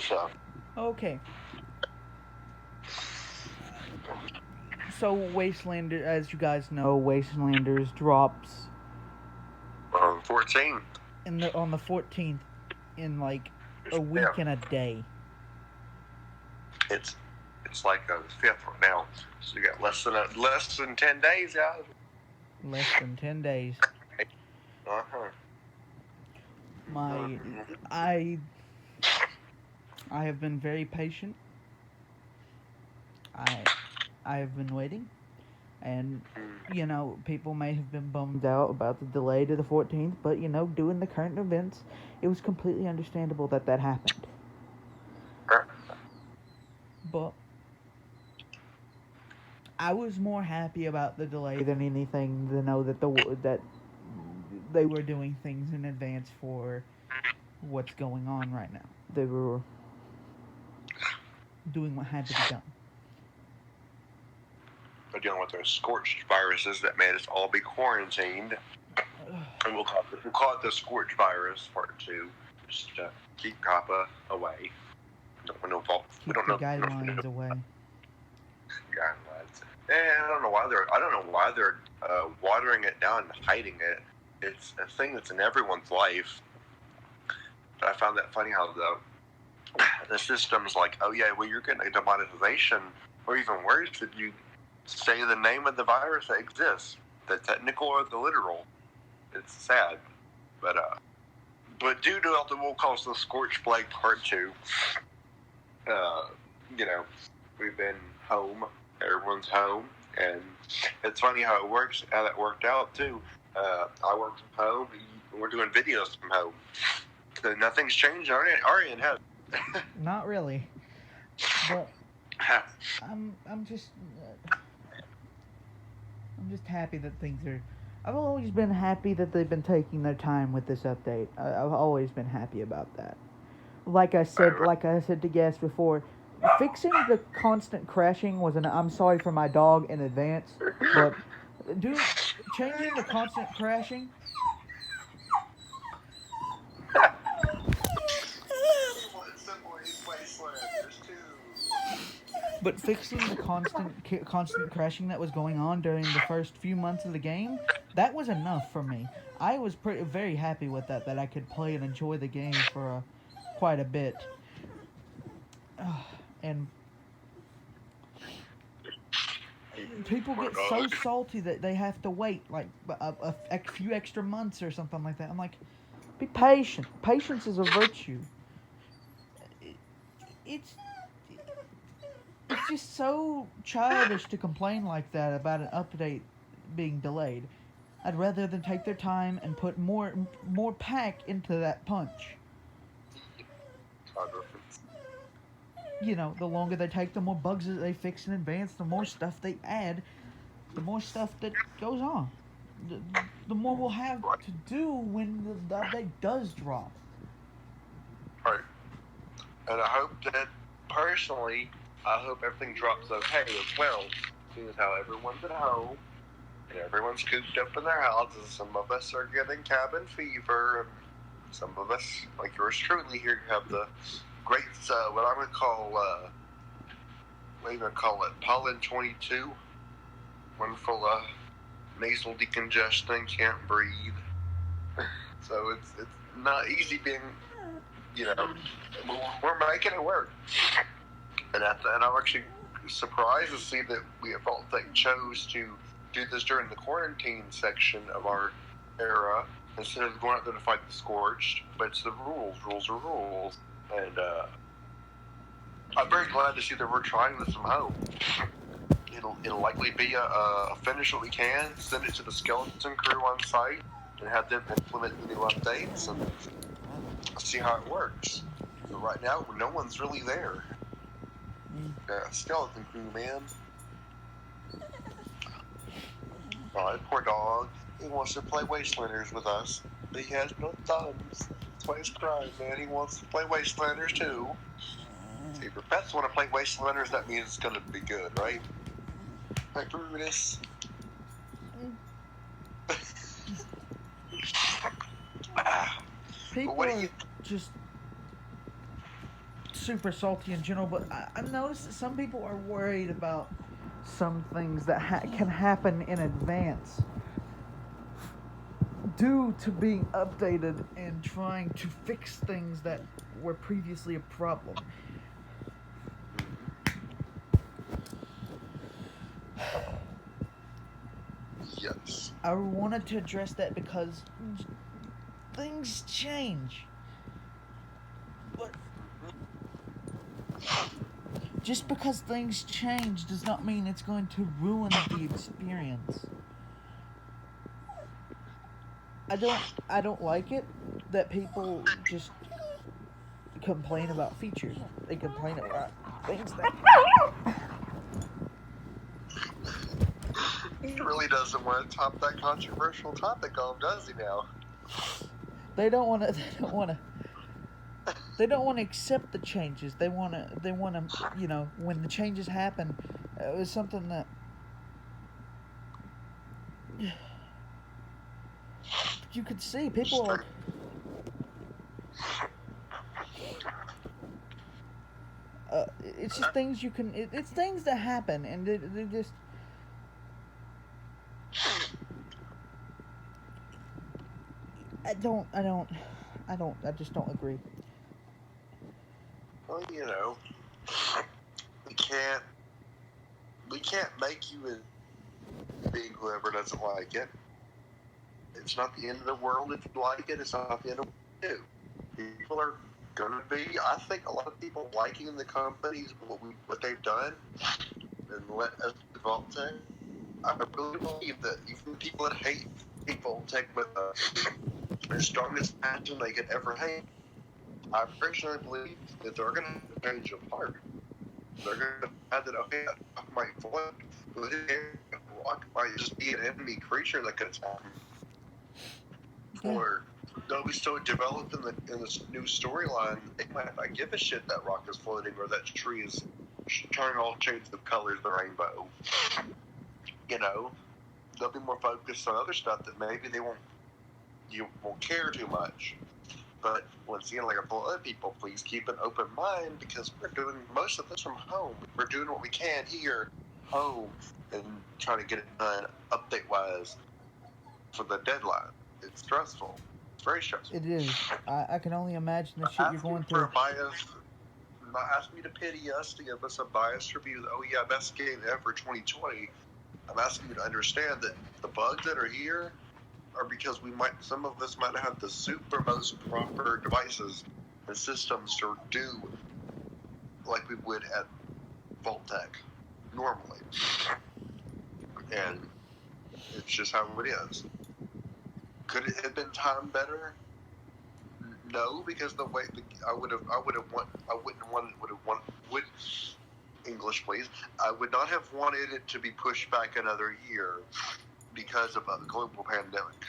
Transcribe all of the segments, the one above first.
So. Okay. So Wastelander, as you guys know, Wastelanders drops 14. on the 14th in like a Yeah. week and a day. It's like the 5th right now. So you got less than 10 days out. Less than 10 days. Uh-huh. I have been very patient. I have been waiting, and people may have been bummed out about the delay to the 14th, but doing the current events, it was completely understandable that happened. But I was more happy about the delay than anything to know that they were doing things in advance for what's going on right now. They were doing what had to be done. They're dealing with those scorched viruses that made us all be quarantined. And we'll call it the scorched virus part 2, just to keep Kappa away. Keep the guidelines away. Guidelines. And I don't know why they're watering it down and hiding it. It's a thing that's in everyone's life. But I found that funny how the system's like, oh yeah, well you're getting a demonetization, or even worse, if you say the name of the virus that exists, the technical or the literal. It's sad, but due to what we'll call the Scorched Plague Part 2, we've been home. Everyone's home, and it's funny how that worked out too. I work from home. We're doing videos from home. So nothing's changed on our end, has it? Not really. But I'm just happy that things are. I've always been happy that they've been taking their time with this update. I've always been happy about that. Like I said to guests before, fixing the constant crashing was I'm sorry for my dog in advance, but changing the constant crashing. But fixing the constant crashing that was going on during the first few months of the game, that was enough for me. I was very happy with that I could play and enjoy the game for quite a bit. And people get so salty that they have to wait like a few extra months or something like that. I'm like, be patient. Patience is a virtue. It's just so childish to complain like that about an update being delayed. I'd rather them take their time and put more pack into that punch. The longer they take, the more bugs that they fix in advance, the more stuff they add, the more stuff that goes on. The more we'll have to do when the update does drop. Right. And I hope that, personally, everything drops okay as well. Seeing as how everyone's at home, and everyone's cooped up in their houses. Some of us are getting cabin fever, and some of us, like yours truly here, have the great, what I'm going to call, pollen 22. Wonderful nasal decongestion, can't breathe. So it's not easy being, we're making it work. And I'm actually surprised to see that they chose to do this during the quarantine section of our era instead of going out there to fight the Scorched. But it's the rules. Rules are rules. And I'm very glad to see that we're trying this from home. It'll likely be a finish what we can, send it to the skeleton crew on site, and have them implement the new updates and see how it works. But right now, no one's really there. Skeleton crew, man. Oh, that poor dog. He wants to play Wastelanders with us, but he has no thumbs. That's why he's crying, man. He wants to play Wastelanders too. See, if your pets want to play Wastelanders, that means it's going to be good, right? Like Brutus. People are just super salty in general, but I've noticed that some people are worried about some things that can happen in advance due to being updated and trying to fix things that were previously a problem. Yes. I wanted to address that because things change. But just because things change does not mean it's going to ruin the experience. I don't like it that people just complain about features. They complain about things that He really doesn't want to top that controversial topic on, does he now? they don't want to. They don't want to. They don't want to accept the changes. They want to. They want to. You know, when the changes happen, it was something that you could see. People are like, it's just things you can. It's things that happen, and they just. I don't. I don't. I don't. I just don't agree. Well, you know, we can't make you being whoever doesn't like it. It's not the end of the world if you like it. It's not the end of the world if you do. People are gonna be. I think a lot of people liking the companies what they've done and let us develop things. I really believe that even people that hate people take with the strongest passion they could ever hate. I personally believe that they're going to change of heart. They're going to have that, okay, rock might float, but rock might just be an enemy creature that could attack them. Yeah. Or they'll be so developed in this new storyline, they might not give a shit that rock is floating or that tree is turning all shades of colors of the rainbow. You know, they'll be more focused on other stuff that maybe you won't care too much. But once again, like I told other people, please keep an open mind because we're doing most of this from home. We're doing what we can here, home, and trying to get it done update-wise for the deadline. It's stressful. It's very stressful. It is. I can only imagine the shit you're going For through. a bias, not asking you to pity us to give us a biased review. Oh yeah, best game ever 2020. I'm asking you to understand that the bugs that are here are because some of us might have the super most proper devices and systems to do like we would at Vault-Tec normally. And it's just how it is. Could it have been timed better? No, because the way I would English please. I would not have wanted it to be pushed back another year because of a global pandemic.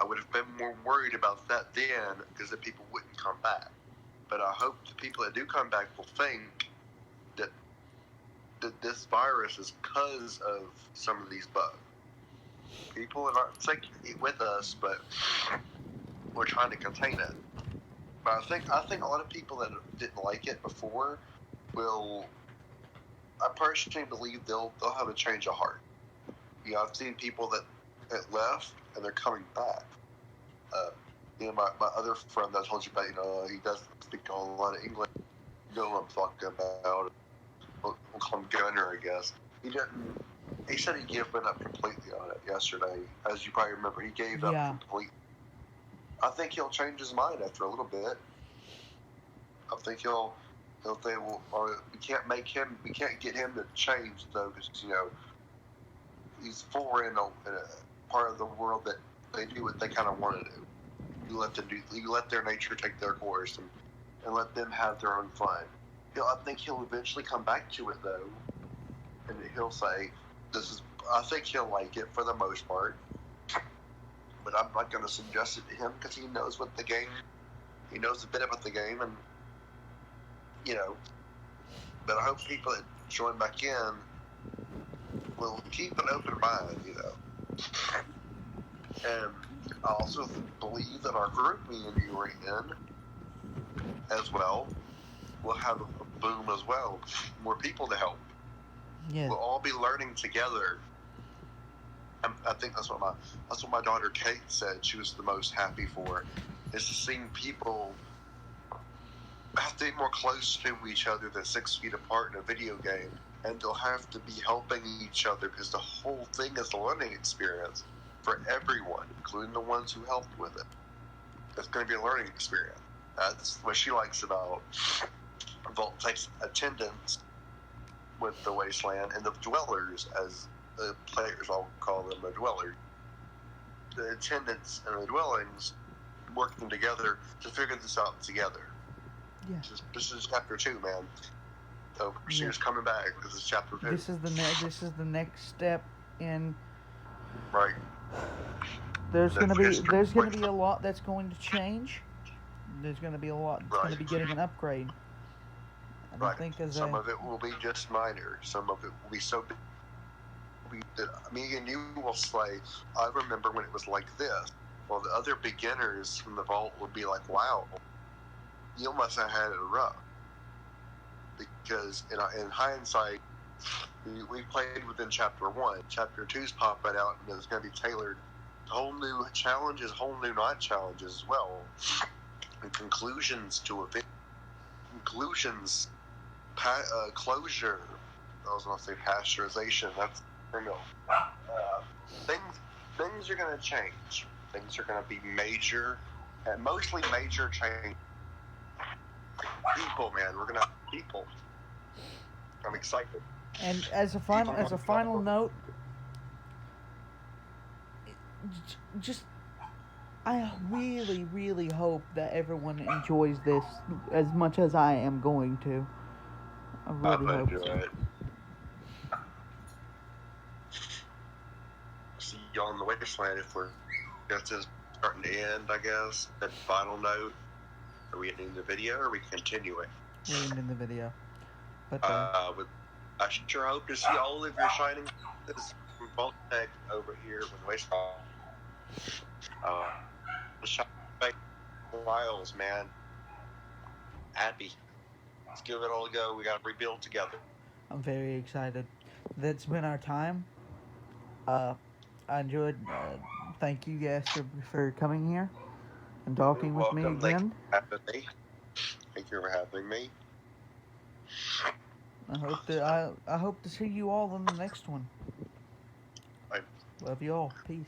I would have been more worried about that then because the people wouldn't come back. But I hope the people that do come back will think that this virus is because of some of these bugs. People are not sick with us, but we're trying to contain it. But I think a lot of people that didn't like it before will. I personally believe they'll have a change of heart. You know, I've seen people that left and they're coming back. You know, my other friend that I told you about, you know, he doesn't speak a lot of English. You know what I'm talking about. We'll call him Gunner, I guess. He didn't. He said he'd given up completely on it yesterday. As you probably remember, he gave up completely. I think he'll change his mind after a little bit. I think he'll say, well, we can't get him to change though, because you know he's in a part of the world that they do what they kind of want to do. You let their nature take their course and let them have their own fun. I think he'll eventually come back to it though, and he'll say, I think he'll like it for the most part, but I'm not going to suggest it to him because he knows he knows a bit about the game, and you know. But I hope people that join back in will keep an open mind, you know. And I also believe that our group me and you were in as well, we'll have a boom as well. More people to help. Yeah. We'll all be learning together. I think that's what my daughter Kate said she was the most happy for, is seeing people have to be more close to each other than 6 feet apart in a video game, and they'll have to be helping each other because the whole thing is a learning experience for everyone, including the ones who helped with it. It's going to be a learning experience. That's what she likes about Vault takes attendance with the Wasteland and the Dwellers, as the players all call them, the Dwellers. The attendants and the dwellings working together to figure this out together. Yeah. This is chapter 2, man. So she's coming back. This is chapter 2. This is the next step in. Right. There's gonna be a lot that's going to change. There's gonna be a lot that's going to be getting an upgrade. And I think some of it will be just minor. Some of it will be so big. Me and you will say, I remember when it was like this. Well, the other beginners from the vault will be like, wow, you must have had it rough. Because in hindsight, we played within chapter 1. Chapter 2's popping out, and it's going to be tailored to whole new challenges, whole new not challenges as well. And conclusions to event. Conclusions, closure. I was going to say pasteurization. That's real. Things are going to change. Things are going to be major, and mostly major change. People, man, we're going to have people. I'm excited. And as a final note, just I really, really hope that everyone enjoys this as much as I am going to. I really hope so. It. See you on the Wasteland if this is starting to end, I guess. That final note. Are we ending the video or are we continuing? We're ending the video. But I sure hope to see all of your shining Vault Tech over here with Wasteland. The shining files, man. Happy. Let's give it all a go. We got to rebuild together. I'm very excited. That's been our time. I enjoyed. Thank you guys for coming here and talking with me again. Thank you for having me. I hope to see you all in the next one. Love you all. Peace.